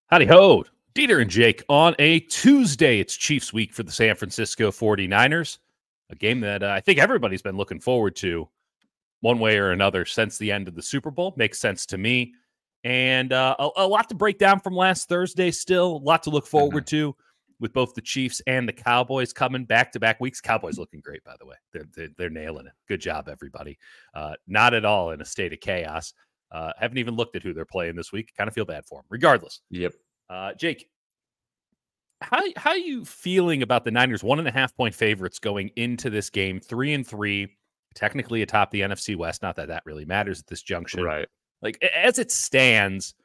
Howdy ho, Dieter and Jake on a Tuesday. It's Chiefs week for the San Francisco 49ers, a game that I think everybody's been looking forward to one way or another since the end of the Super Bowl. Makes sense to me. And a lot to break down from last Thursday still, a lot to look forward to with both the Chiefs and the Cowboys coming back-to-back weeks. Cowboys looking great, by the way. They're nailing it. Good job, everybody. Not at all in a state of chaos. Haven't even looked at who they're playing this week. Kind of feel bad for them. Regardless. Yep. Jake, how are you feeling about the Niners 1.5-point favorites going into this game? 3-3, technically atop the NFC West. Not that really matters at this junction. Right. Like, as it stands,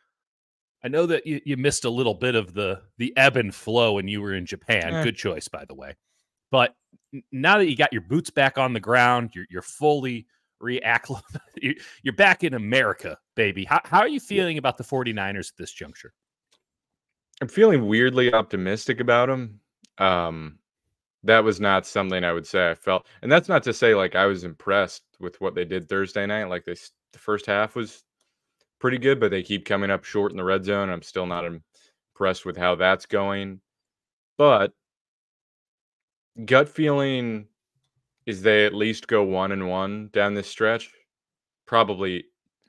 I know that you missed a little bit of the ebb and flow when you were in Japan. Good choice, by the way. But now that you got your boots back on the ground, you're fully reacclimated. You're back in America, baby. How are you feeling about the 49ers at this juncture? I'm feeling weirdly optimistic about them. That was not something I would say I felt. And that's not to say, like, I was impressed with what they did Thursday night. Like, the first half was pretty good, but they keep coming up short in the red zone. I'm still not impressed with how that's going. But gut feeling is they at least go 1-1 down this stretch. Probably.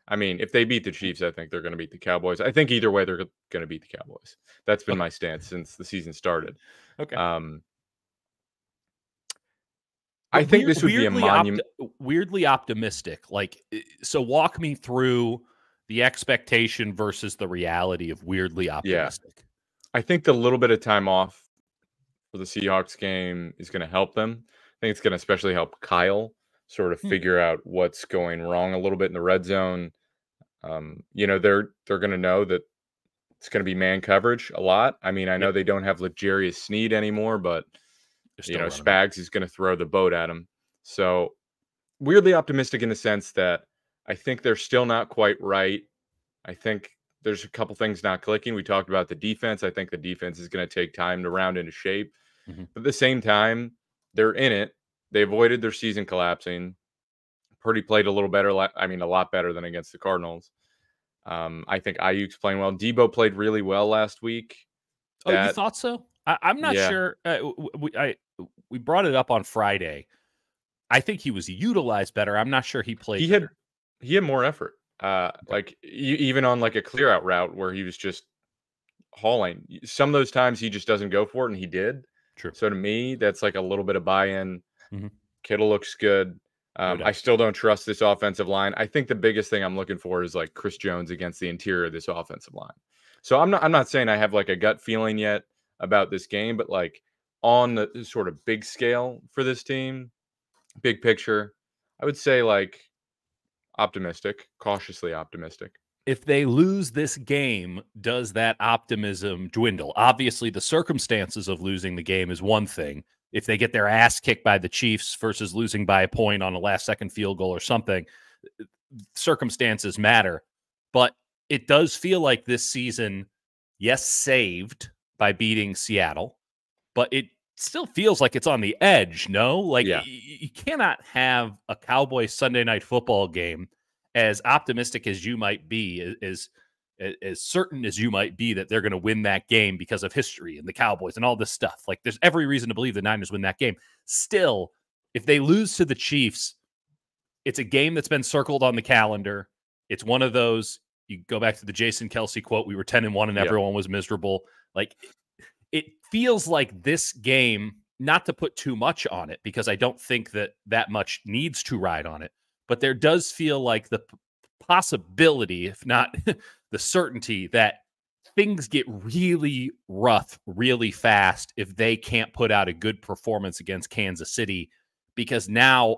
I mean, if they beat the Chiefs, I think they're going to beat the Cowboys. I think either way, they're going to beat the Cowboys. That's been my stance since the season started. Okay. I think this would be a monument. Weirdly optimistic. Like, so walk me through the expectation versus the reality of weirdly optimistic. Yeah. I think the little bit of time off for the Seahawks game is going to help them. I think it's going to especially help Kyle sort of figure out what's going wrong a little bit in the red zone. They're going to know that it's going to be man coverage a lot. I mean, I know they don't have L'Jarius Sneed anymore, but Spags is going to throw the boat at him. So weirdly optimistic in the sense that I think they're still not quite right. I think there's a couple things not clicking. We talked about the defense. I think the defense is going to take time to round into shape. But at the same time, they're in it. They avoided their season collapsing. Purdy played a little better. I mean, a lot better than against the Cardinals. I think Ayuk's playing well. Debo played really well last week. You thought so? I'm not sure. We brought it up on Friday. I think he was utilized better. I'm not sure he played better. He had more effort. Like even on like a clear out route where he was just hauling. Some of those times he just doesn't go for it, and he did. True. So to me, that's like a little bit of buy-in. Kittle looks good. I still don't trust this offensive line. I think the biggest thing I'm looking for is like Chris Jones against the interior of this offensive line. So I'm not saying I have like a gut feeling yet about this game, but like on the sort of big scale for this team, big picture, I would say like optimistic, cautiously optimistic. If they lose this game, does that optimism dwindle? Obviously, the circumstances of losing the game is one thing. If they get their ass kicked by the Chiefs versus losing by a point on a last-second field goal or something, circumstances matter. But it does feel like this season, yes, saved by beating Seattle, but it still feels like it's on the edge, no? Like, you cannot have a Cowboys Sunday Night Football game as optimistic as you might be, as certain as you might be that they're going to win that game because of history and the Cowboys and all this stuff. Like, there's every reason to believe the Niners win that game. Still, if they lose to the Chiefs, it's a game that's been circled on the calendar. It's one of those, you go back to the Jason Kelce quote, we were 10-1 and everyone was miserable. Like, it feels like this game, not to put too much on it, because I don't think that much needs to ride on it, but there does feel like the possibility, if not the certainty, that things get really rough really fast if they can't put out a good performance against Kansas City, because now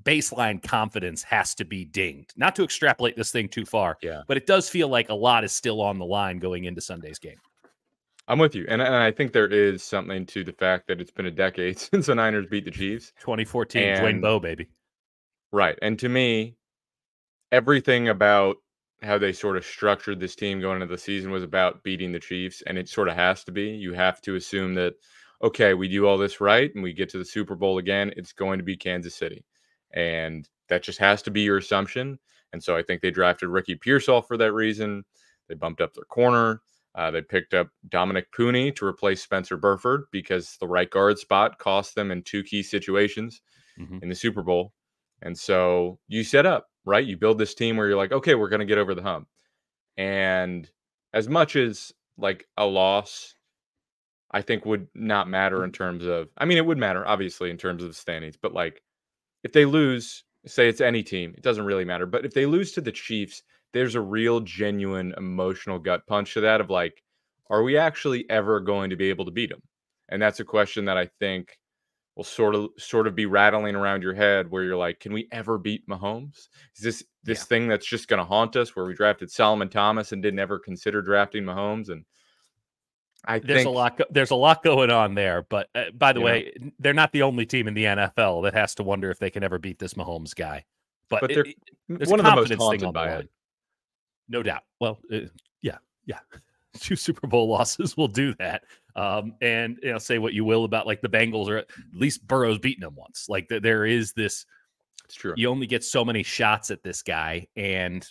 baseline confidence has to be dinged. Not to extrapolate this thing too far, but it does feel like a lot is still on the line going into Sunday's game. I'm with you. And I think there is something to the fact that it's been a decade since the Niners beat the Chiefs. 2014, Dwayne Bowe, baby. Right. And to me, everything about how they sort of structured this team going into the season was about beating the Chiefs, and it sort of has to be. You have to assume that, okay, we do all this right, and we get to the Super Bowl again, it's going to be Kansas City. And that just has to be your assumption. And so I think they drafted Ricky Pearsall for that reason. They bumped up their corner. They picked up Dominic Pooney to replace Spencer Burford because the right guard spot cost them in 2 key situations in the Super Bowl. And so you set up, right? You build this team where you're like, okay, we're going to get over the hump. And as much as like a loss, I think would not matter in terms of, I mean, it would matter obviously in terms of the standings, but like if they lose, say it's any team, it doesn't really matter. But if they lose to the Chiefs, there's a real genuine emotional gut punch to that of like, are we actually ever going to be able to beat them? And that's a question that I think will sort of be rattling around your head where you're like, can we ever beat Mahomes? Is this thing that's just going to haunt us where we drafted Solomon Thomas and didn't ever consider drafting Mahomes? And I There's a think lot. There's a lot going on there. But by the way, they're not the only team in the NFL that has to wonder if they can ever beat this Mahomes guy. But they're there's one a of the most confidence thing haunted on the by line. it. No doubt. Well, yeah. 2 Super Bowl losses will do that. And say what you will about like the Bengals, or at least Burrow's beaten them once. Like there is this. It's true. You only get so many shots at this guy, and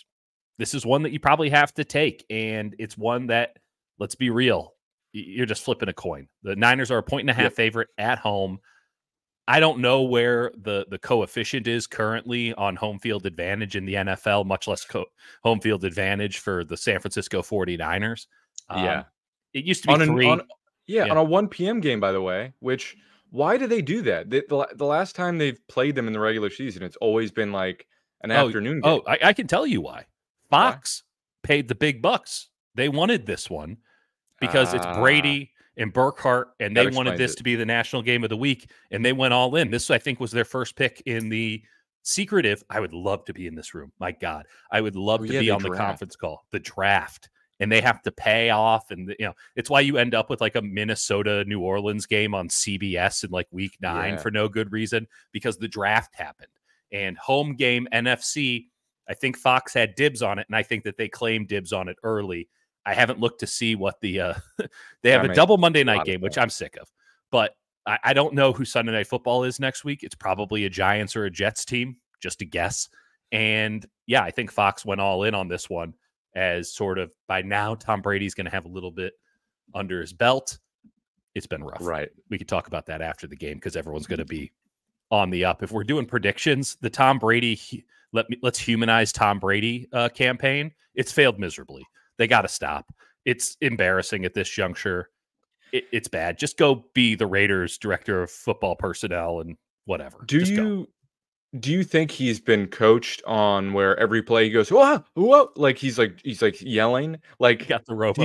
this is one that you probably have to take. And it's one that, let's be real, you're just flipping a coin. The Niners are a 1.5 favorite at home. I don't know where the coefficient is currently on home field advantage in the NFL, much less home field advantage for the San Francisco 49ers. It used to be 3. On a 1 p.m. game, by the way, which why do they do that? The last time they've played them in the regular season, it's always been like an afternoon game. I can tell you why. Fox paid the big bucks. They wanted this one because it's Brady and Burkhardt, and they wanted this to be the national game of the week, and they went all in. This, I think, was their first pick in the secretive. I would love to be in this room. My God, I would love to be on the conference call, the draft, and they have to pay off. And, it's why you end up with like a Minnesota New Orleans game on CBS in like week 9 for no good reason, because the draft happened. And home game NFC, I think Fox had dibs on it, and I think that they claimed dibs on it early. I haven't looked to see what the they have a double Monday night game, which I'm sick of. But I don't know who Sunday Night Football is next week. It's probably a Giants or a Jets team, just a guess. And I think Fox went all in on this one, as sort of by now Tom Brady's going to have a little bit under his belt. It's been rough. Right. We could talk about that after the game because everyone's going to be on the up. If we're doing predictions, the Tom Brady, let's humanize Tom Brady campaign, it's failed miserably. They got to stop. It's embarrassing at this juncture. It's bad. Just go be the Raiders director of football personnel and whatever. Do you think he's been coached on where every play he goes, whoa, whoa, like he's like yelling? Like, got the robo. Do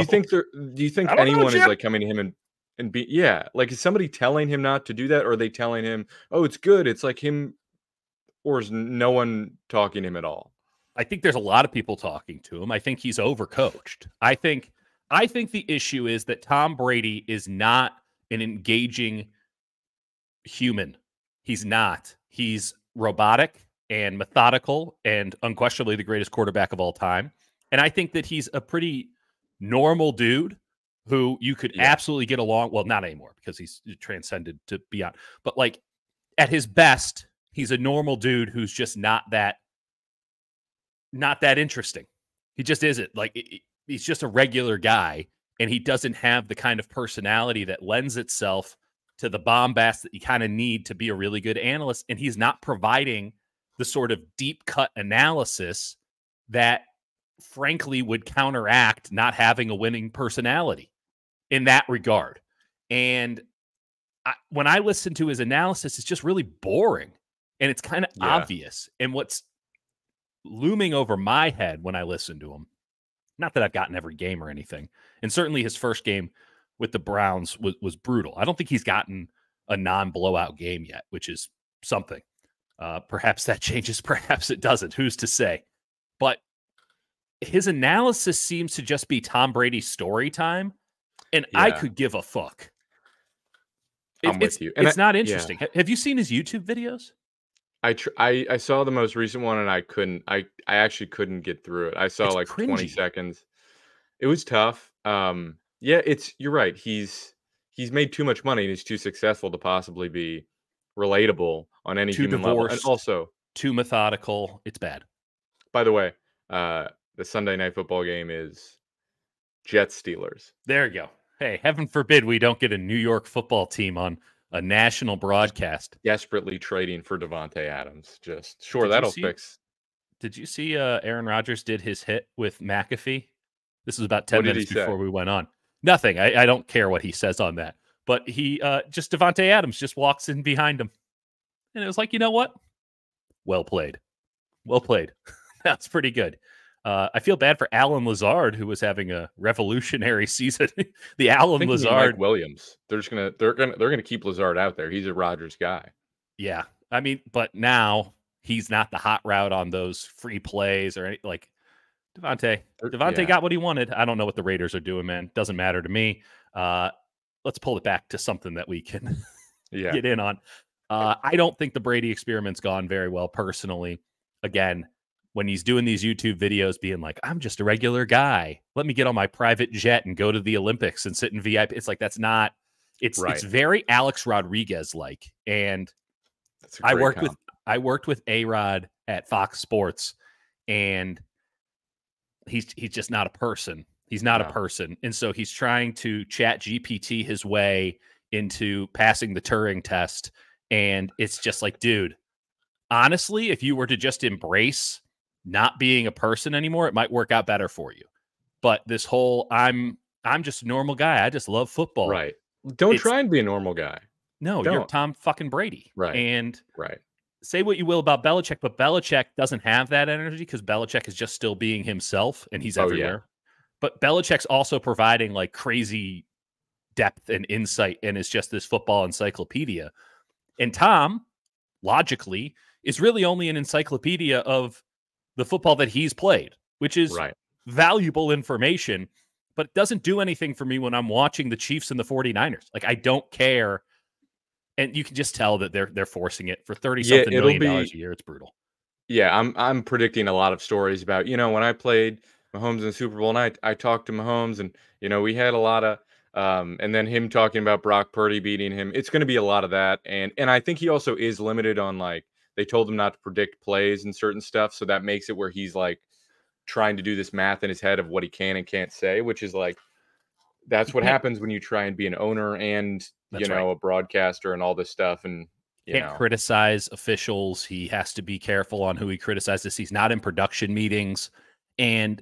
you think anyone is like coming to him and be like, is somebody telling him not to do that, or are they telling him, oh, it's good, it's like him, or is no one talking to him at all? I think there's a lot of people talking to him. I think he's overcoached. I think the issue is that Tom Brady is not an engaging human. He's not. He's robotic and methodical and unquestionably the greatest quarterback of all time. And I think that he's a pretty normal dude who you could absolutely get along. Well, not anymore because he's transcended to beyond. But like at his best, he's a normal dude who's just not that interesting. He just isn't. Like he's just a regular guy, and he doesn't have the kind of personality that lends itself to the bombast that you kind of need to be a really good analyst. And he's not providing the sort of deep cut analysis that frankly would counteract not having a winning personality in that regard. And when I listen to his analysis, it's just really boring and it's kind of obvious. And what's looming over my head when I listen to him, not that I've gotten every game or anything, and certainly his first game with the Browns was brutal. I don't think he's gotten a non-blowout game yet, which is something. Perhaps that changes, perhaps it doesn't. Who's to say? But his analysis seems to just be Tom Brady's story time, and I could give a fuck. I'm with you. And it's not interesting. Have you seen his YouTube videos? I saw the most recent one, and I actually couldn't get through it. I saw like cringy. 20 seconds. It was tough. You're right. He's made too much money and he's too successful to possibly be relatable on any human level. And also too methodical. It's bad. By the way, the Sunday Night Football game is Jets Steelers. There you go. Hey, heaven forbid we don't get a New York football team on a national broadcast. Desperately trading for Devontae Adams. Just sure Did you that'll see? fix. Did you see? Aaron Rodgers did his hit with McAfee. This was about What 10 did minutes he say? before we went on. Nothing. I don't care what he says on that. But he just Devontae Adams just walks in behind him, and it was like, you know what? Well played. Well played. That's pretty good. I feel bad for Alan Lazard, who was having a revolutionary season. The Alan Thinking Mike Lazard, Williams. They're gonna keep Lazard out there. He's a Rodgers guy. yeah. I mean, but now he's not the hot route on those free plays or any, like Devontae. Devontae Yeah. got what he wanted. I don't know what the Raiders are doing, man. Doesn't matter to me. Let's pull it back to something that we can Yeah. get in on. I don't think the Brady experiment's gone very well personally. Again, when he's doing these YouTube videos being like, I'm just a regular guy. Let me get on my private jet and go to the Olympics and sit in VIP. It's like, that's not, it's Right. very Alex Rodriguez like. And That's a great comp. I worked with A-Rod at Fox Sports, and he's just not a person. He's not a No. person. And so he's trying to chat GPT his way into passing the Turing test. And it's just like, dude, honestly, if you were to just embrace not being a person anymore, it might work out better for you. But this whole I'm just a normal guy. I just love football. Right. Don't It's try and be a normal guy. no, you're Don't. Tom fucking Brady. Right. And Right. say what you will about Belichick, but Belichick doesn't have that energy because Belichick is just still being himself and he's Oh, everywhere. But Belichick's also providing like crazy depth and insight and is just this football encyclopedia. And Tom, logically, is really only an encyclopedia of the football that he's played, which is Right. valuable information, but it doesn't do anything for me when I'm watching the Chiefs and the 49ers. Like, I don't care. And you can just tell that they're forcing it for 30 something it'll million dollars be a year. It's brutal. Yeah, I'm predicting a lot of stories about, when I played Mahomes in the Super Bowl and I talked to Mahomes and, we had a lot of and then him talking about Brock Purdy beating him. It's going to be a lot of that. And I think he also is limited on like they told him not to predict plays and certain stuff, so that makes it where he's like trying to do this math in his head of what he can and can't say, which is like that's what happens when you try and be an owner and, That's right. a broadcaster and all this stuff and Can't criticize officials. He has to be careful on who he criticizes. He's not in production meetings. And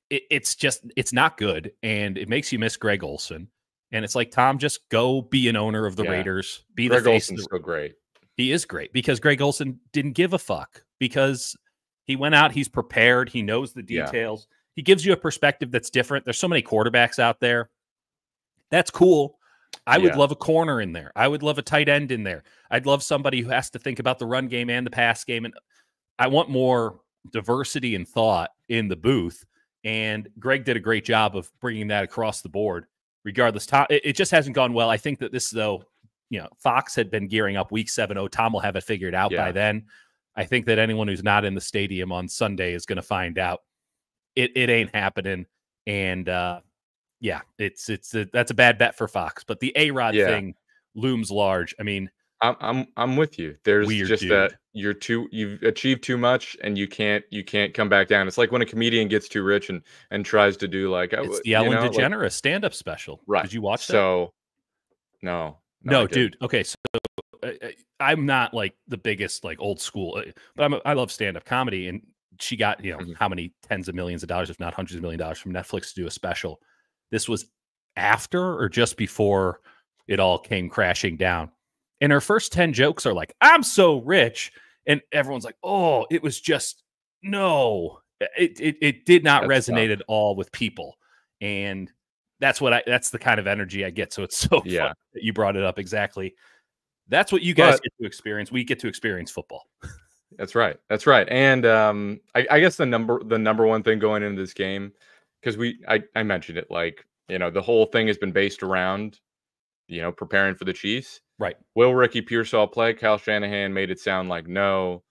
it's not good. And it makes you miss Greg Olson. And it's like, Tom, just go be an owner of the Raiders. Be Greg the face. Olson's so great. He is great because Greg Olson didn't give a fuck because he went out, he's prepared, he knows the details. He gives you a perspective that's different. There's so many quarterbacks out there. That's cool. I would love a corner in there. I would love a tight end in there. I'd love somebody who has to think about the run game and the pass game. And I want more diversity and thought in the booth. And Greg did a great job of bringing that across the board. Regardless, Tom, it just hasn't gone well. I think that this, though, Fox had been gearing up week 7. Tom will have it figured out by then. I think that anyone who's not in the stadium on Sunday is going to find out it ain't happening. And that's a bad bet for Fox. But the A-Rod thing looms large. I mean, I'm with you. There's weird just dude. that you've achieved too much and you can't come back down. It's like when a comedian gets too rich and tries to do like it's the Ellen DeGeneres stand-up special. Right. Did you watch that? So no, dude. Okay, so I'm not like the biggest like old school, but I love stand-up comedy, and she got how many tens of millions of dollars, if not hundreds of million dollars, from Netflix to do a special. This was after or just before it all came crashing down. And her first 10 jokes are like, I'm so rich. And everyone's like, oh, it was just, no, it did not resonate at all with people. And that's the kind of energy I get. So it's so fun that you brought it up. Exactly. That's what you guys get to experience. We get to experience football. That's right. That's right. And I guess the number one thing going into this game, because I mentioned it, like, the whole thing has been based around, preparing for the Chiefs. Right. Will Ricky Pearsall play? Kyle Shanahan made it sound like no.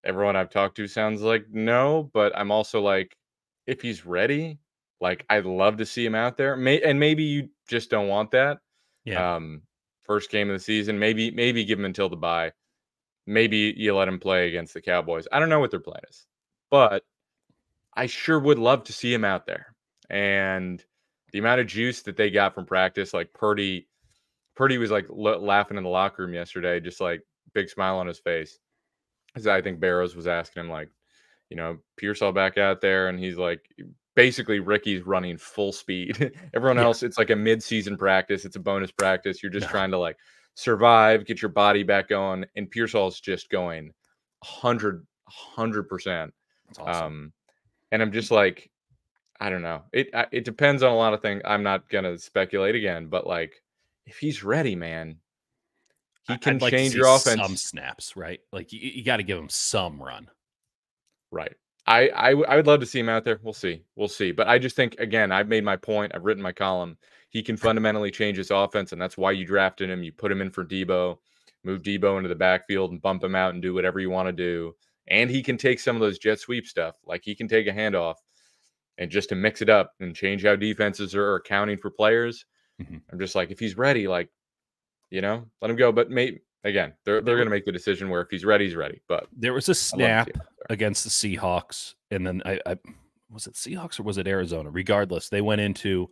Everyone I've talked to sounds like no, but I'm also like, if he's ready, like, I'd love to see him out there. And maybe you just don't want that. Yeah. First game of the season, maybe give him until the bye. Maybe you let him play against the Cowboys. I don't know what their plan is, but I sure would love to see him out there. And the amount of juice that they got from practice, like Purdy was like laughing in the locker room yesterday, just like big smile on his face. Because I think Barrows was asking him, like, Pearsall back out there, and he's like, basically Ricky's running full speed. Everyone else, it's like a mid-season practice. It's a bonus practice. You're just trying to like survive, get your body back going, and Pearsall's just going 100%. That's awesome. And I'm just like, I don't know. It depends on a lot of things. I'm not gonna speculate again, but like, if he's ready, man, he can I'd like change to your see some offense. snaps, right? Like you got to give him some run. Right. I would love to see him out there. We'll see. We'll see. But I just think, again, I've made my point. I've written my column. He can fundamentally change his offense, and that's why you drafted him. You put him in for Debo, move Debo into the backfield and bump him out and do whatever you want to do. And he can take some of those jet sweep stuff. Like he can take a handoff and just to mix it up and change how defenses are accounting for players. I'm just like, if he's ready, like, let him go. But again, they're going to make the decision where if he's ready, he's ready. But there was a snap against the Seahawks, and then I was it Seahawks or was it Arizona? Regardless, they went into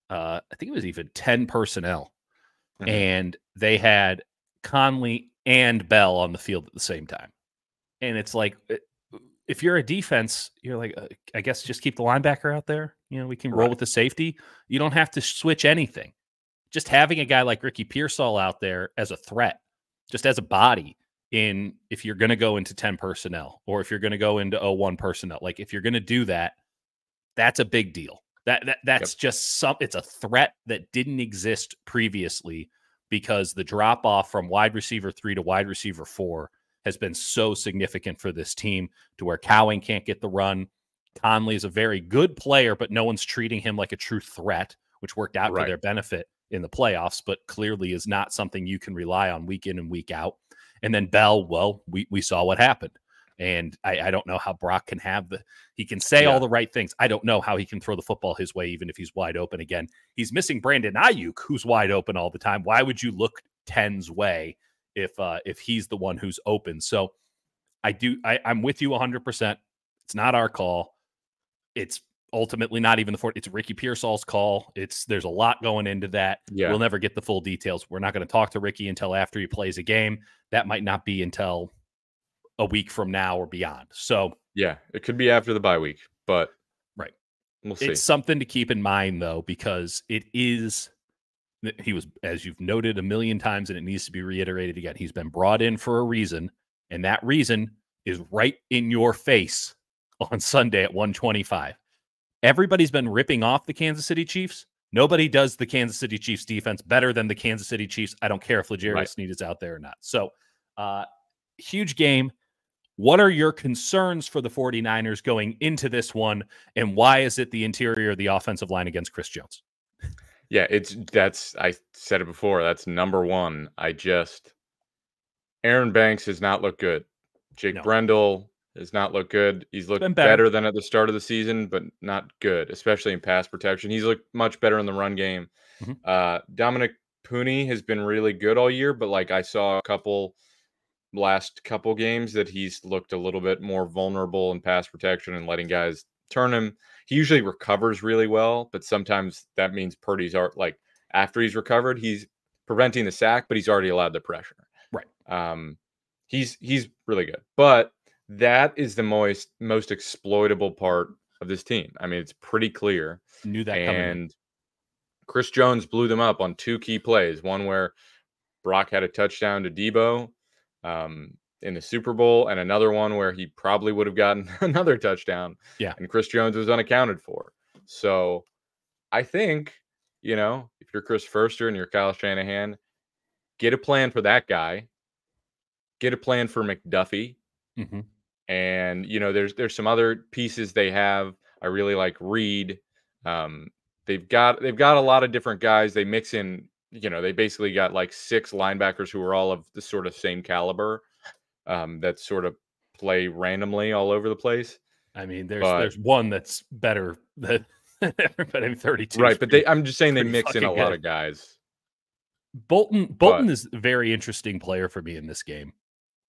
I think it was even 10 personnel, and they had Conley and Bell on the field at the same time. And it's like, if you're a defense, you're like, I guess just keep the linebacker out there. We can roll with the safety. You don't have to switch anything. Just having a guy like Ricky Pearsall out there as a threat, just as a body if you're going to go into 10 personnel or if you're going to go into 01 personnel, like if you're going to do that, that's a big deal. That's just it's a threat that didn't exist previously because the drop off from wide receiver 3 to wide receiver 4 has been so significant for this team to where Cowing can't get the run. Conley is a very good player, but no one's treating him like a true threat, which worked out to their benefit in the playoffs, but clearly is not something you can rely on week in and week out. And then Bell, well, we saw what happened. And I don't know how Brock can he can say all the right things. I don't know how he can throw the football his way, even if he's wide open again. He's missing Brandon Ayuk, who's wide open all the time. Why would you look 10's way if he's the one who's open? So I'm with you 100%. It's not our call. It's ultimately not even it's Ricky Pearsall's call. There's a lot going into that. We'll never get the full details. We're not going to talk to Ricky until after he plays a game. That might not be until a week from now or beyond. So it could be after the bye week, but we'll see. It's something to keep in mind though, because he was, as you've noted a million times, and it needs to be reiterated again, he's been brought in for a reason, and that reason is right in your face on Sunday at 1:25. Everybody's been ripping off the Kansas City Chiefs. Nobody does the Kansas City Chiefs defense better than the Kansas City Chiefs. I don't care if L'Jarius Sneed is out there or not. So, huge game. What are your concerns for the 49ers going into this one, and why is it the interior of the offensive line against Chris Jones? Yeah, I said it before. That's number one. Aaron Banks has not looked good. Jake Brendel has not looked good. He's looked better than at the start of the season, but not good, especially in pass protection. He's looked much better in the run game. Dominic Pooney has been really good all year, but like I saw last couple games that he's looked a little bit more vulnerable in pass protection and letting guys turn him. He usually recovers really well, but sometimes that means Purdy's after he's recovered, he's preventing the sack, but he's already allowed the pressure. He's really good, but that is the most exploitable part of this team. I mean, it's pretty clear. Knew that coming in. Chris Jones blew them up on 2 key plays. One where Brock had a touchdown to Debo in the Super Bowl, and another one where he probably would have gotten another touchdown. And Chris Jones was unaccounted for. So I think, if you're Chris Foerster and you're Kyle Shanahan, get a plan for that guy. Get a plan for McDuffie. And, there's some other pieces they have. I really like Reed. They've got a lot of different guys. They mix in, they basically got like 6 linebackers who are all of the sort of same caliber that sort of play randomly all over the place. I mean, there's one that's better than everybody. 32. Right, but I'm just saying they mix in a lot of guys. Bolton is a very interesting player for me in this game,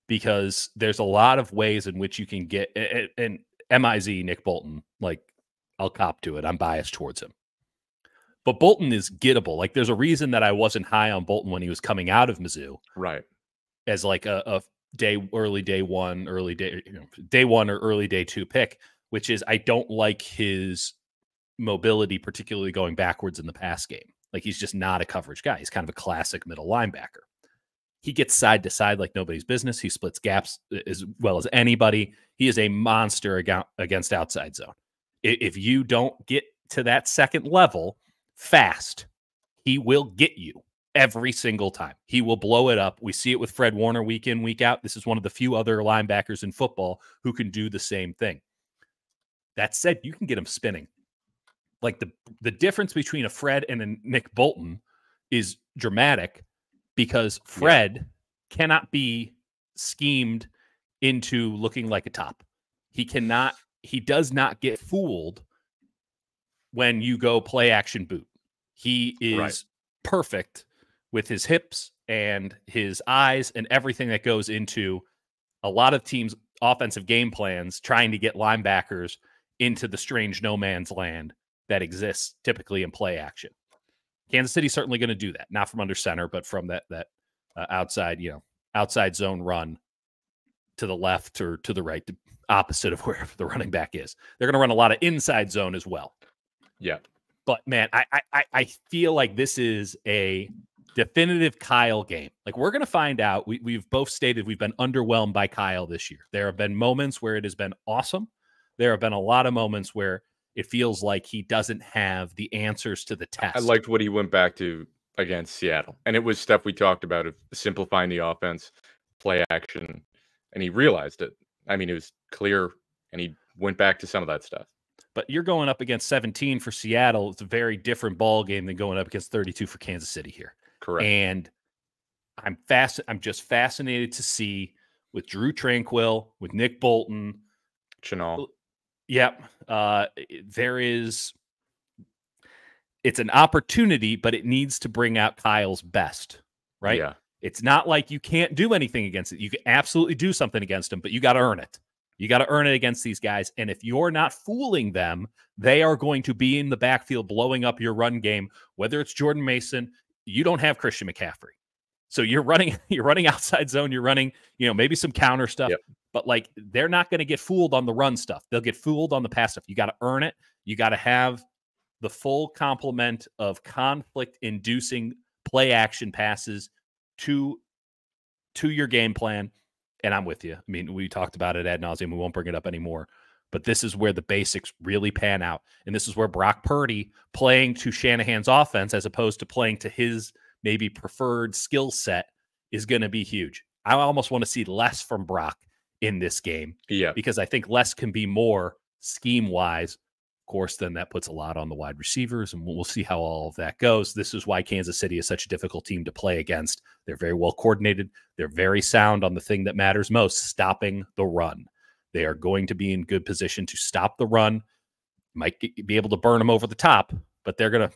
because there's a lot of ways in which you can get, and MIZ, Nick Bolton, like I'll cop to it. I'm biased towards him. But Bolton is gettable. Like, there's a reason that I wasn't high on Bolton when he was coming out of Mizzou. Right. As like a day one or early day 2 pick, which is I don't like his mobility, particularly going backwards in the pass game. Like, he's just not a coverage guy. He's kind of a classic middle linebacker. He gets side to side like nobody's business. He splits gaps as well as anybody. He is a monster against outside zone. If you don't get to that second level fast, he will get you every single time. He will blow it up. We see it with Fred Warner week in, week out. This is one of the few other linebackers in football who can do the same thing. That said, you can get him spinning. Like, the difference between a Fred and a Nick Bolton is dramatic, because Fred cannot be schemed into looking like a top. He does not get fooled when you go play action boot. He is perfect with his hips and his eyes and everything that goes into a lot of teams' offensive game plans, trying to get linebackers into the strange no man's land that exists typically in play action. Kansas City's certainly going to do that, not from under center, but from that outside zone run to the left or to the right, the opposite of where the running back is. They're going to run a lot of inside zone as well. Yeah. But man, I feel like this is a definitive Kyle game. Like, we're going to find out. We've both stated we've been underwhelmed by Kyle this year. There have been moments where it has been awesome. There have been a lot of moments where it feels like he doesn't have the answers to the test. I liked what he went back to against Seattle. And it was stuff we talked about, of simplifying the offense, play action, and he realized it. I mean, it was clear, and he went back to some of that stuff. But you're going up against 17 for Seattle. It's a very different ball game than going up against 32 for Kansas City here. Correct. And I'm just fascinated to see with Drew Tranquill, with Nick Bolton, Chenal. Yep. It's an opportunity, but it needs to bring out Kyle's best, right? Yeah. It's not like you can't do anything against it. You can absolutely do something against him, but you got to earn it. You got to earn it against these guys. And if you're not fooling them, they are going to be in the backfield blowing up your run game, whether it's Jordan Mason. You don't have Christian McCaffrey. So you're running outside zone, you're running, maybe some counter stuff, but like, they're not going to get fooled on the run stuff. They'll get fooled on the pass stuff. You got to earn it. You got to have the full complement of conflict inducing play action passes to your game plan. And I'm with you. I mean, we talked about it ad nauseum. We won't bring it up anymore, but this is where the basics really pan out. And this is where Brock Purdy playing to Shanahan's offense, as opposed to playing to his maybe preferred skill set, is going to be huge. I almost want to see less from Brock in this game, because I think less can be more scheme-wise. Of course, then that puts a lot on the wide receivers, and we'll see how all of that goes. This is why Kansas City is such a difficult team to play against. They're very well coordinated. They're very sound on the thing that matters most, stopping the run. They are going to be in good position to stop the run. Might be able to burn them over the top, but they're going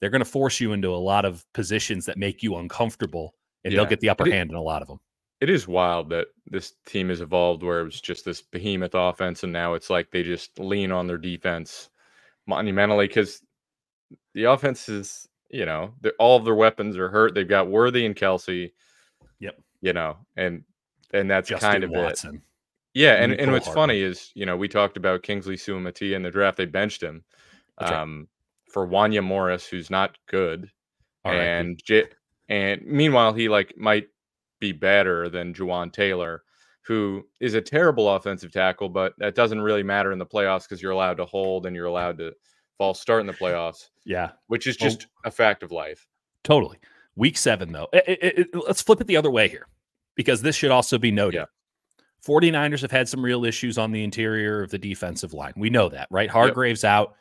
to force you into a lot of positions that make you uncomfortable, and they'll get the upper hand in a lot of them. It is wild that this team has evolved where it was just this behemoth offense, and now it's like they just lean on their defense monumentally, because the offense is, all of their weapons are hurt. They've got Worthy and Kelsey. Yep. And that's Justin kind of Watson. it. Yeah, and what's funny is, we talked about Kingsley Suamati in the draft. They benched him for Wanya Morris, who's not good. And meanwhile, he might be better than Juwan Taylor, who is a terrible offensive tackle, but that doesn't really matter in the playoffs, because you're allowed to hold and you're allowed to false start in the playoffs. Yeah. Which is just a fact of life. Totally. Week 7, though. Let's flip it the other way here, because this should also be noted. 49ers have had some real issues on the interior of the defensive line. We know that, right? Hargrave's out.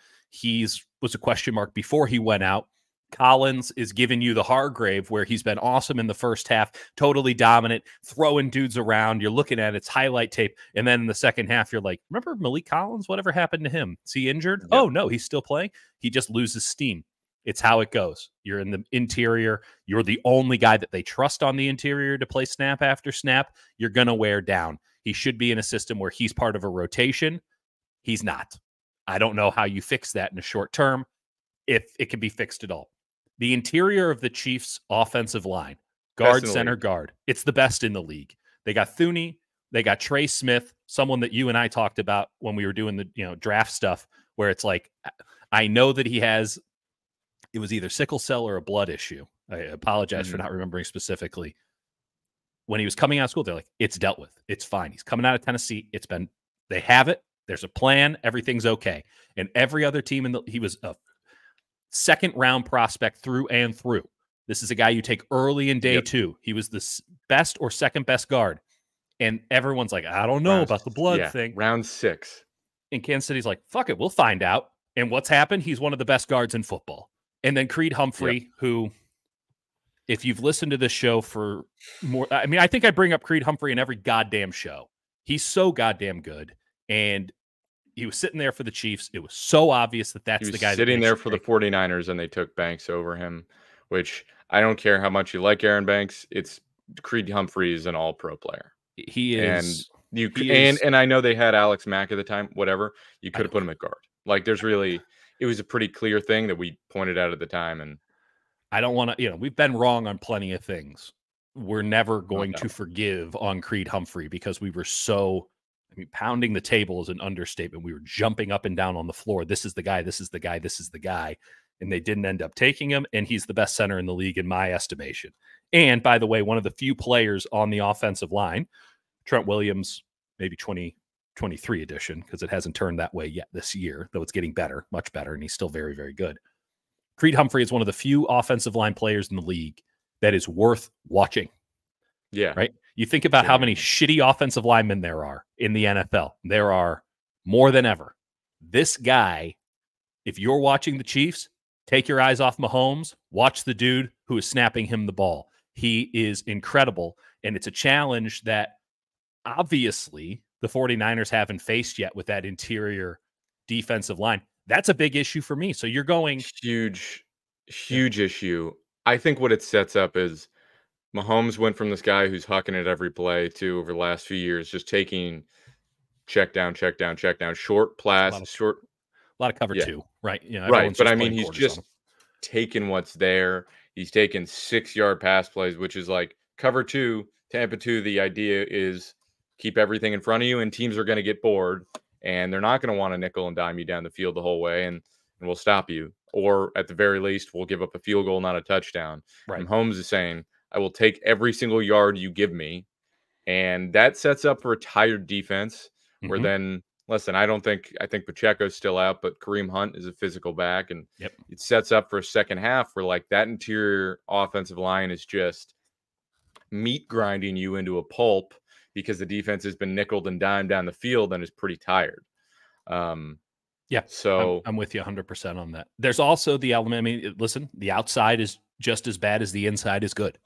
Was a question mark before he went out. Collins is giving you the Hargrave where he's been awesome in the first half, totally dominant, throwing dudes around. You're looking at its highlight tape, and then in the second half, you're like, remember Malik Collins? Whatever happened to him? Is he injured? Yeah. Oh, no, he's still playing. He just loses steam. It's how it goes. You're in the interior. You're the only guy that they trust on the interior to play snap after snap. You're going to wear down. He should be in a system where he's part of a rotation. He's not. I don't know how you fix that in a short term, if it can be fixed at all. The interior of the Chiefs' offensive line, Best guard, in the center, league. guard, it's the best in the league. They got Thuney, they got Trey Smith, someone that you and I talked about when we were doing the draft stuff, where it's like, I know that he has, it was either sickle cell or a blood issue. I apologize for not remembering specifically. When he was coming out of school, they're like, it's dealt with. It's fine. He's coming out of Tennessee. They have it. There's a plan. Everything's okay. And every other team he was a second round prospect through and through. This is a guy you take early in day 2. He was the best or second best guard. And everyone's like, I don't know about the blood thing. Round 6. And Kansas City's like, fuck it, we'll find out. And what's happened? He's one of the best guards in football. And then Creed Humphrey, who, if you've listened to this show for more, I mean, I think I bring up Creed Humphrey in every goddamn show. He's so goddamn good. And he was sitting there for the Chiefs. It was so obvious that that's the guy sitting there for the 49ers, and they took Banks over him, which I don't care how much you like Aaron Banks. It's Creed Humphrey is an all-pro player. He is. And I know they had Alex Mack at the time, whatever. You could have put him at guard. Like, it was a pretty clear thing that we pointed out at the time. And I don't want to, we've been wrong on plenty of things. We're never going to forgive on Creed Humphrey because we were pounding the table is an understatement. We were jumping up and down on the floor. This is the guy. This is the guy. This is the guy. And they didn't end up taking him. And he's the best center in the league in my estimation. And by the way, one of the few players on the offensive line, Trent Williams, maybe 2023 edition, because it hasn't turned that way yet this year, though it's getting better, much better. And he's still very, very good. Creed Humphrey is one of the few offensive line players in the league that is worth watching. Yeah. Right? You think about how many shitty offensive linemen there are in the NFL. There are more than ever. This guy, if you're watching the Chiefs, take your eyes off Mahomes, watch the dude who is snapping him the ball. He is incredible, and it's a challenge that obviously the 49ers haven't faced yet with that interior defensive line. That's a big issue for me. So you're going huge issue. I think what it sets up is Mahomes went from this guy who's hucking it every play to, over the last few years, just taking check down, short pass, a lot of cover 2, right? Right. But I mean, he's just taking what's there. He's taken 6-yard pass plays, which is like cover 2, Tampa 2. The idea is keep everything in front of you, and teams are going to get bored, and they're not going to want to nickel and dime you down the field the whole way, and we'll stop you. Or at the very least, we'll give up a field goal, not a touchdown. Right. And Holmes is saying, I will take every single yard you give me. And that sets up for a tired defense where then, listen, I think Pacheco's still out, but Kareem Hunt is a physical back. And it sets up for a second half where, like, that interior offensive line is just meat grinding you into a pulp because the defense has been nickeled and dimed down the field and is pretty tired. So I'm with you 100% on that. There's also the element. I mean, listen, the outside is just as bad as the inside is good.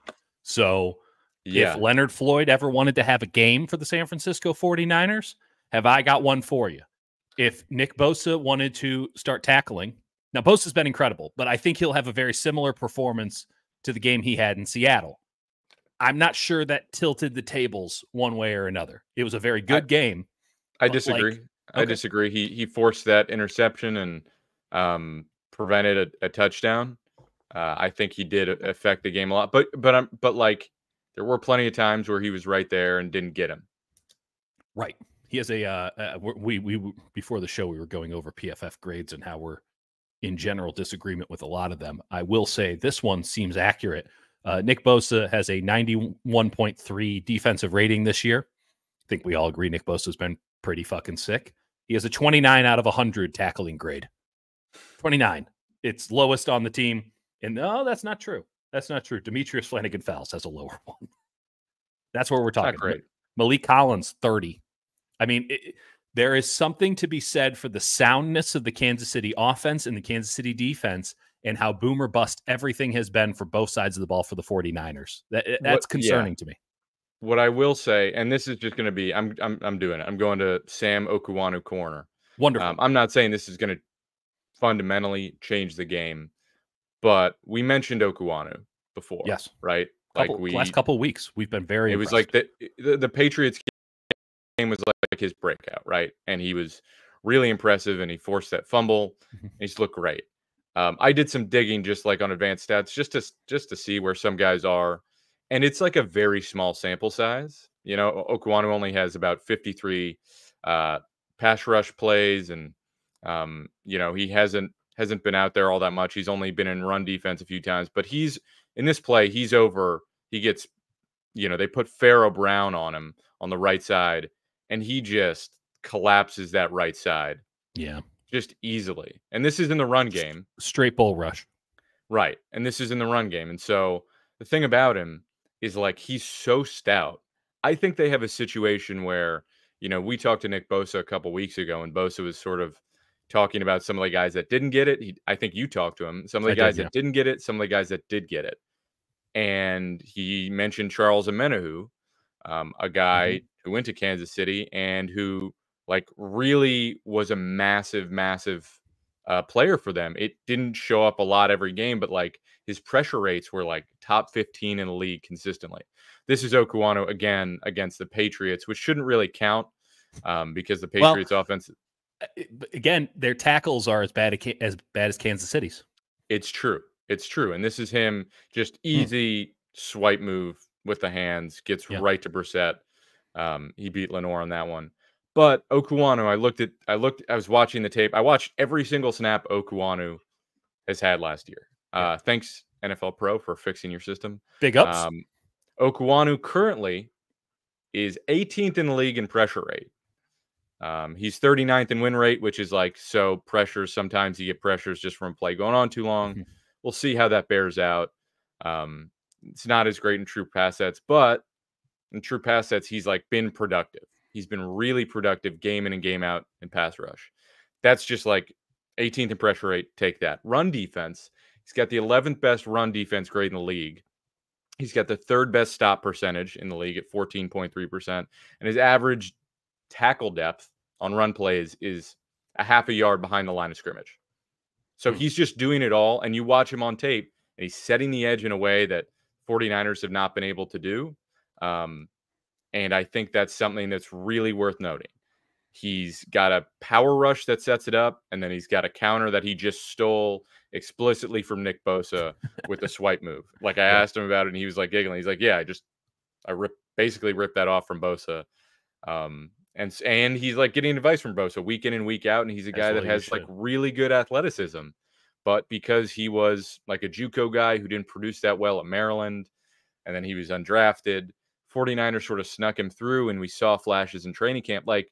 So if Leonard Floyd ever wanted to have a game for the San Francisco 49ers, have I got one for you? If Nick Bosa wanted to start tackling, now Bosa's been incredible, but I think he'll have a very similar performance to the game he had in Seattle. I'm not sure that tilted the tables one way or another. It was a very good game. I disagree. I disagree. He forced that interception and prevented a touchdown. I think he did affect the game a lot, but like there were plenty of times where he was right there and didn't get him. Right. He has we before the show we were going over PFF grades and how we're in general disagreement with a lot of them. I will say this one seems accurate. Nick Bosa has a 91.3 defensive rating this year. I think we all agree Nick Bosa has been pretty fucking sick. He has a 29 out of 100 tackling grade. 29. It's lowest on the team. And no, that's not true. That's not true. Demetrius Flanagan-Fowles has a lower one. That's where we're talking. Not great. Malik Collins, 30. I mean, there is something to be said for the soundness of the Kansas City offense and the Kansas City defense and how boom or bust everything has been for both sides of the ball for the 49ers. That's concerning to me. What I will say, and this is just going to be, I'm doing it. I'm going to Sam Okuwanu corner. Wonderful. I'm not saying this is going to fundamentally change the game, but we mentioned Okuwanu before. Yes. Right? Last couple of weeks, we've been very impressed. Was like the Patriots game was like his breakout, right? And he was really impressive, and he forced that fumble. Mhm. And he's looked great. I did some digging just like on advanced stats, just to see where some guys are, and it's like a very small sample size. Okuanu only has about 53 uh, pass rush plays, and he hasn't been out there all that much. He's only been in run defense a few times, but he's in this play. He's over. He gets, they put Pharaoh Brown on him on the right side, and he just collapses that right side Yeah. just easily. And this is in the run game. Straight bull rush. Right. And this is in the run game. And so the thing about him is like he's so stout. I think they have a situation where, we talked to Nick Bosa a couple weeks ago, and Bosa was sort of talking about some of the guys that didn't get it. I think you talked to him. Some of the I guys did, yeah. that didn't get it, some of the guys that did get it. And he mentioned Charles Omenihu, a guy who went to Kansas City and who like really was a massive, massive player for them. It didn't show up a lot every game, but like his pressure rates were like top 15 in the league consistently. This is Okuano again against the Patriots, which shouldn't really count because the Patriots offense. Again, their tackles are as bad as Kansas City's. It's true. It's true. And this is him just easy swipe move with the hands, gets right to Brissett. He beat Lenore on that one. But Okuanu, I was watching the tape. I watched every single snap Okuanu has had last year. Thanks, NFL Pro, for fixing your system. Big ups. Okuanu currently is 18th in the league in pressure rate. He's 39th in win rate, which is like, so pressures. Sometimes you get pressures just from play going on too long. We'll see how that bears out. It's not as great in true pass sets, but in true pass sets, he's like been productive. He's been really productive game in and game out in pass rush. That's just like 18th in pressure rate. Take that. Run defense. He's got the 11th best run defense grade in the league. He's got the 3rd best stop percentage in the league at 14.3%. And his average tackle depth on run plays is a half a yard behind the line of scrimmage. So he's just doing it all. And you watch him on tape, and he's setting the edge in a way that 49ers have not been able to do. And I think that's something that's really worth noting. He's got a power rush that sets it up, and then he's got a counter that he just stole explicitly from Nick Bosa with a swipe move. Like I asked him about it, and he was like giggling. He's like, "Yeah, I basically ripped that off from Bosa." And he's like getting advice from Bosa week in and week out, and he's a guy that has like really good athleticism. But because he was like a JUCO guy who didn't produce that well at Maryland, and then he was undrafted, 49ers sort of snuck him through, and we saw flashes in training camp. Like,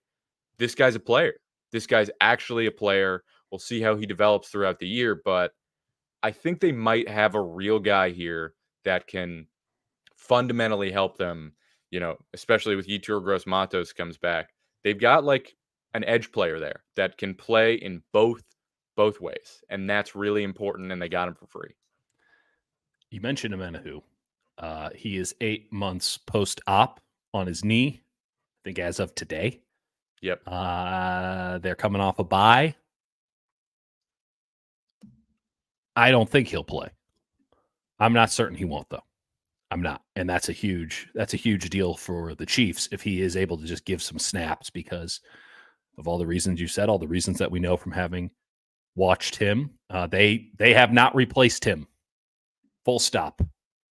this guy's a player. This guy's actually a player. We'll see how he develops throughout the year, but I think they might have a real guy here that can fundamentally help them, especially with Yetur Gross-Matos comes back. They've got like an edge player there that can play in both ways, and that's really important, and they got him for free. You mentioned Omenihu. He is 8 months post-op on his knee, I think as of today. Yep. They're coming off a bye. I don't think he'll play. I'm not certain he won't, though. I'm not. And that's a huge deal for the Chiefs if he is able to just give some snaps, because of all the reasons you said, all the reasons that we know from having watched him. They have not replaced him, full stop,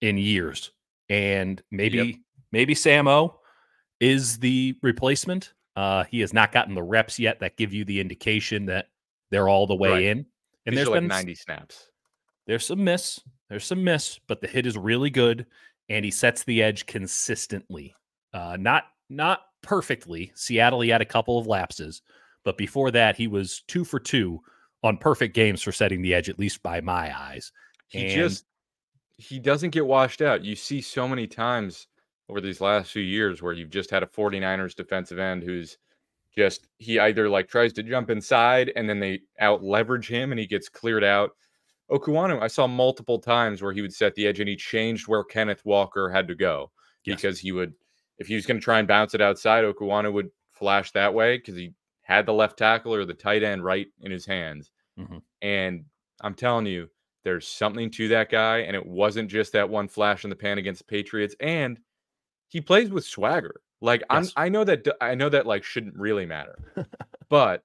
in years. And maybe Samo is the replacement. He has not gotten the reps yet that give you the indication that they're all the way in. And These there's are been like 90 snaps. There's some miss, but the hit is really good, and he sets the edge consistently. Not perfectly. Seattle, he had a couple of lapses, but before that, he was 2 for 2 on perfect games for setting the edge, at least by my eyes. He doesn't get washed out. You see so many times over these last few years where you've just had a 49ers defensive end who's he either like tries to jump inside and then they out leverage him and he gets cleared out. Okuanu, I saw multiple times where he would set the edge and he changed where Kenneth Walker had to go because if he was going to try and bounce it outside, Okuanu would flash that way because he had the left tackle or the tight end right in his hands. And I'm telling you, there's something to that guy, and it wasn't just that one flash in the pan against the Patriots. And he plays with swagger. Like I know that like shouldn't really matter, but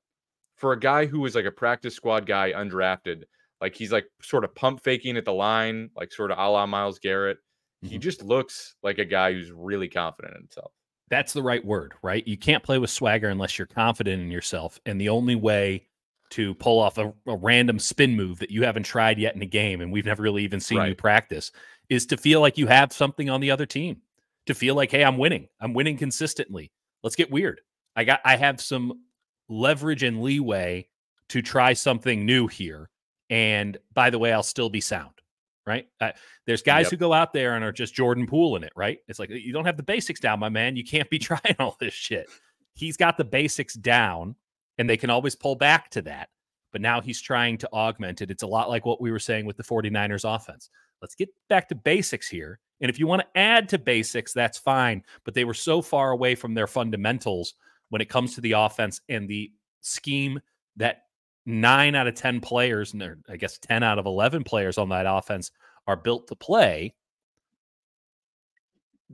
for a guy who was like a practice squad guy, undrafted, like he's like sort of pump faking at the line, like sort of a la Myles Garrett. He Mhm. just looks like a guy who's really confident in himself. That's the right word, right? You can't play with swagger unless you're confident in yourself. And the only way to pull off a random spin move that you haven't tried yet in a game, and we've never really even seen you Right. practice, is to feel like you have something on the other team. To feel like, hey, I'm winning. I'm winning consistently. Let's get weird. I have some leverage and leeway to try something new here. And by the way, I'll still be sound. Right? There's guys who Yep. go out there and are just Jordan Poole in it, right? It's like, you don't have the basics down, my man. You can't be trying all this shit. He's got the basics down, and they can always pull back to that. But now he's trying to augment it. It's a lot like what we were saying with the 49ers offense. Let's get back to basics here. And if you want to add to basics, that's fine. But they were so far away from their fundamentals when it comes to the offense and the scheme that 9 out of 10 players, and I guess 10 out of 11 players on that offense are built to play.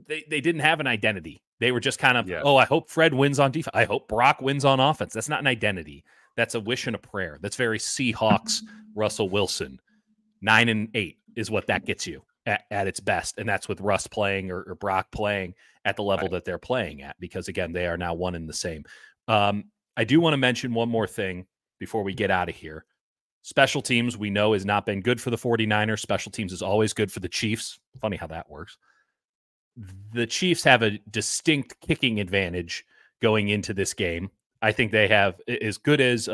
They didn't have an identity. They were just kind of, Yeah. oh, I hope Fred wins on defense. I hope Brock wins on offense. That's not an identity. That's a wish and a prayer. That's very Seahawks, Russell Wilson. 9-8 is what that gets you at its best. And that's with Russ playing or Brock playing at the level that they're playing at, because, again, they are now one and the same. I do want to mention one more thing before we get out of here. Special teams, we know, has not been good for the 49ers. Special teams is always good for the Chiefs. Funny how that works. The Chiefs have a distinct kicking advantage going into this game. I think they have, as good as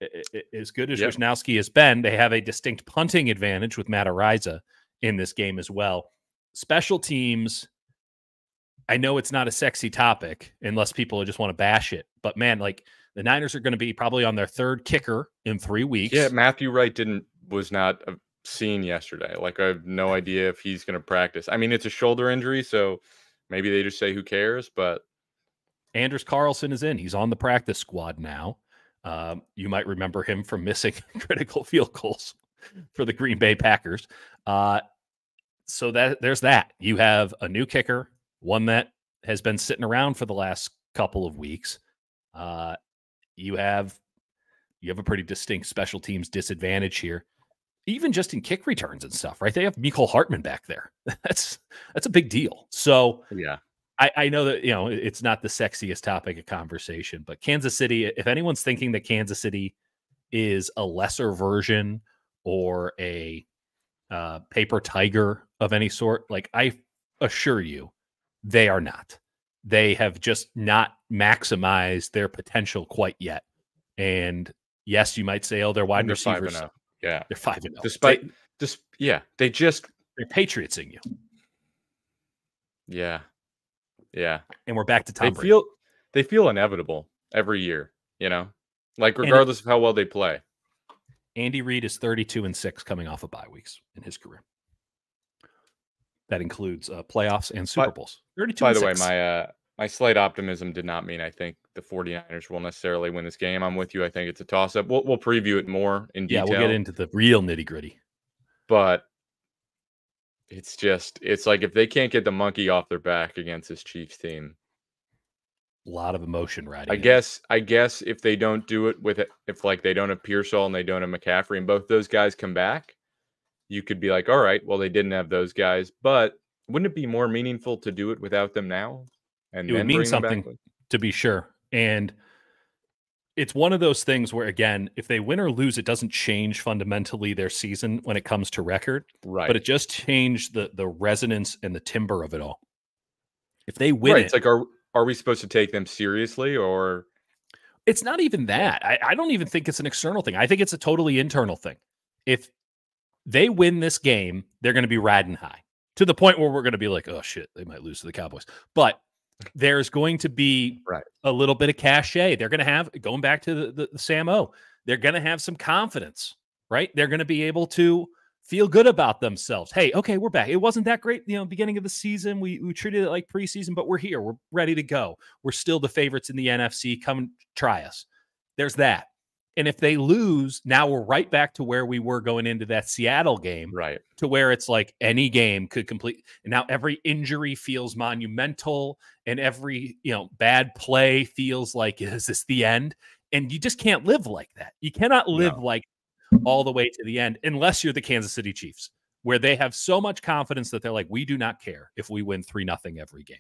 Wisnowski has been, they have a distinct punting advantage with Matt Araiza in this game as well. Special teams, I know it's not a sexy topic unless people just want to bash it, but man, like, the Niners are going to be probably on their third kicker in 3 weeks. Yeah, Matthew Wright was not seen yesterday. Like, I have no idea if he's going to practice. I mean, it's a shoulder injury, so maybe they just say who cares, but Anders Carlson is in. He's on the practice squad now. You might remember him from missing critical field goals for the Green Bay Packers. So there's that. You have a new kicker, one that has been sitting around for the last couple of weeks. You have a pretty distinct special teams disadvantage here, even just in kick returns and stuff, right? They have Mecole Hartman back there. That's a big deal. So yeah, I know that, it's not the sexiest topic of conversation, but Kansas City, if anyone's thinking that Kansas City is a lesser version or a paper tiger of any sort, like, I assure you, they are not. They have just not maximized their potential quite yet. And yes, you might say, oh, their wide receivers. 5-0. Yeah. They're 5-0. Despite they're Patriotsing you. Yeah. Yeah. And we're back to Tom Brady. They feel inevitable every year, like, regardless of how well they play. Andy Reid is 32-6 coming off of bye weeks in his career. That includes playoffs and Super Bowls. 32-6. By the way, my slight optimism did not mean I think the 49ers will necessarily win this game. I'm with you. I think it's a toss-up. We'll preview it more in detail. Yeah, we'll get into the real nitty-gritty. But it's like, if they can't get the monkey off their back against this Chiefs team, a lot of emotion riding. I guess if they don't do it if like they don't have Pearsall and they don't have McCaffrey and both those guys come back, you could be like, all right, well, they didn't have those guys, but wouldn't it be more meaningful to do it without them now? And it would mean something, to be sure. And it's one of those things where, again, if they win or lose, it doesn't change fundamentally their season when it comes to record. Right. But it just changed the resonance and the timbre of it all. If they win it's like, are we supposed to take them seriously, or? It's not even that. I don't even think it's an external thing. I think it's a totally internal thing. If they win this game, they're going to be riding high to the point where we're going to be like, oh shit, they might lose to the Cowboys. But there's going to be a little bit of cachet. They're going to have, going back to the Sam O, they're going to have some confidence, right? They're going to be able to feel good about themselves. Hey, okay, we're back. It wasn't that great, beginning of the season. We treated it like preseason, but we're here. We're ready to go. We're still the favorites in the NFC. Come and try us. There's that. And if they lose, now we're right back to where we were going into that Seattle game, right? To where it's like any game could complete. And now every injury feels monumental, and every bad play feels like, is this the end? And you just can't live like that. You cannot live like all the way to the end unless you're the Kansas City Chiefs, where they have so much confidence that they're like, we do not care if we win 3-0 every game.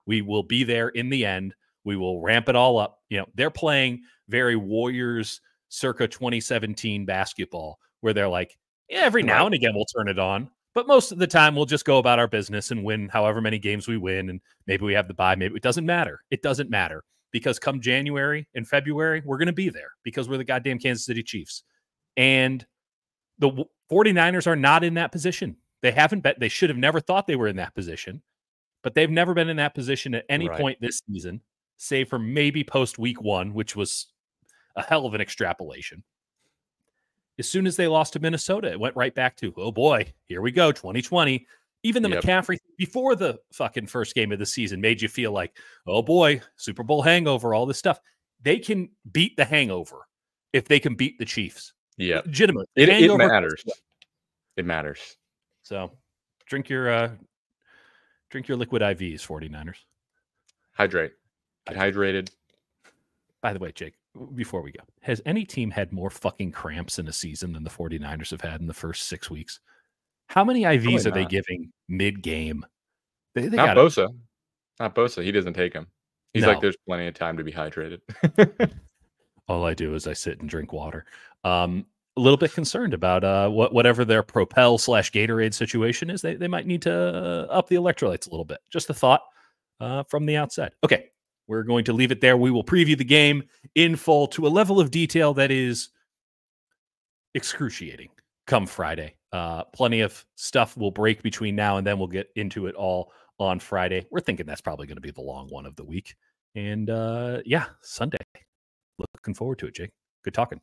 We will be there in the end. We will ramp it all up. You know, they're playing very Warriors circa 2017 basketball, where they're like, yeah, every now and again we'll turn it on, but most of the time we'll just go about our business and win however many games we win, and maybe we have the bye. Maybe it doesn't matter. It doesn't matter, because come January and February, we're going to be there because we're the goddamn Kansas City Chiefs. And the 49ers are not in that position. They haven't bet. They should have never thought they were in that position, but they've never been in that position at any point this season, save for maybe post week 1, which was a hell of an extrapolation. As soon as they lost to Minnesota, it went right back to, oh boy, here we go, 2020. Even the McCaffrey before the fucking first game of the season made you feel like, oh boy, Super Bowl hangover, all this stuff. They can beat the hangover if they can beat the Chiefs. Yeah. Legitimate. It matters. It matters. So drink your liquid IVs, 49ers. Hydrate. Get hydrated. By the way, Jake, before we go, has any team had more fucking cramps in a season than the 49ers have had in the first 6 weeks? How many IVs are they giving mid-game? They not Bosa. Not Bosa. He doesn't take them. He's like, there's plenty of time to be hydrated. All I do is I sit and drink water. A little bit concerned about whatever their Propel/Gatorade situation is. They might need to up the electrolytes a little bit. Just a thought from the outside. Okay, we're going to leave it there. We will preview the game in full to a level of detail that is excruciating come Friday. Plenty of stuff will break between now and then. We'll get into it all on Friday. We're thinking that's probably going to be the long one of the week. And yeah, Sunday. Looking forward to it, Jake. Good talking.